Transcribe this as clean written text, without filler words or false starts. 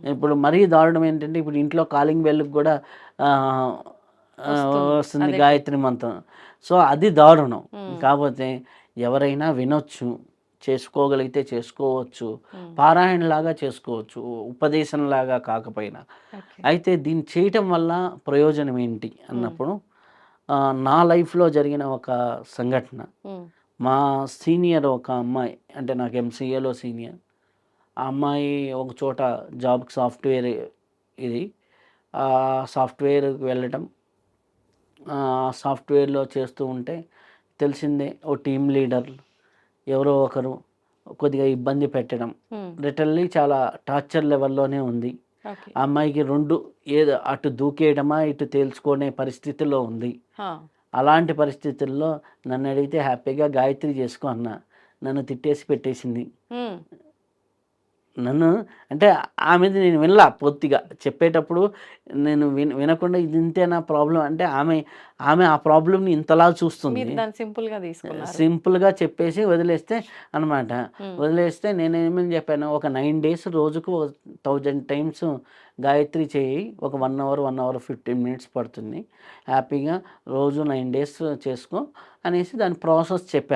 ఇప్పుడు మరీ దారుణం ఏంటంటే ఇప్పుడు ఇంట్లో కాలింగ్ బెల్‌కి కూడా ఆహ్, వస్తుంది అదే గాయత్రి మంత్రం. సో, అది దారుణం. హ్మ్. కాపోతే ఎవరైనా వినొచ్చు. చేసుకోగలిగితే చేసుకోవచ్చు. హ్మ్. పారాయణలాగా చేసుకోవచ్చు. ఉపదేశంలాగా కాకపోయినా. ఓకే. అయితే దీన్ని చేయటం వల్ల ప్రయోజనం ఏంటి హ్మ్. అన్నప్పుడు నా లైఫ్‌లో జరిగిన ఒక సంఘటన. హ్మ్. మా సీనియర్ ఒక అమ్మాయి అంటే నాకు ఎంసీఏలో సీనియర్. ఆ అమ్మాయి ఒక చోట జాబ్‌కి సాఫ్ట్‌వేర్ ఇది. సాఫ్ట్‌వేర్‌కి వెళ్ళటం. సాఫ్ట్‌వేర్‌లో చేస్తూ ఉంటే తెలిసిందే ఓ టీమ్ లీడర్ ఎవరో ఒకరు కొద్దిగా ఇబ్బంది పెట్టడం. హ్మ్. లిటరల్లీ చాలా టార్చర్ లెవెల్‌లోనే ఉంది. ఓకే. ఆ అమ్మాయికి 2 ఏదో అటు దూకేయడమా, ఇటు తేల్చుకునే పరిస్థితిలో ఉంది. ఆ! అలాంటి పరిస్థితుల్లో నన్నడిగితే హ్యాపీగా గాయత్రి చేసుకో అన్నా. నన్ను తిట్టేసి పెట్టేసింది. హ్మ్. నన్ను అంటే ఆమెది నేను వినలా పూర్తిగా. చెప్పేటప్పుడు నేను వినకుండా ఇది ఇంతేనా ప్రాబ్లమ్ అంటే ఆమె ఆ ప్రాబ్లమ్‌ని ఇంతలా చూస్తుంది. మీరు దాన్ని సింపుల్‌గా తీసుకున్నారు. సింపుల్‌గా చెప్పేసి వదిలేస్తే అనమాట. హ్మ్. వదిలేస్తే నేనేమని చెప్పాను, ఒక 9 డేస్ రోజుకు 1000 టైమ్స్ గాయత్రి చెయ్యి. ఒక 1 అవర్, 1 అవర్ 15 మినిట్స్ పడుతుంది. హ్యాపీగా రోజు 9 డేస్ చేసుకో అనేసి దాని ప్రాసెస్ చెప్పాను.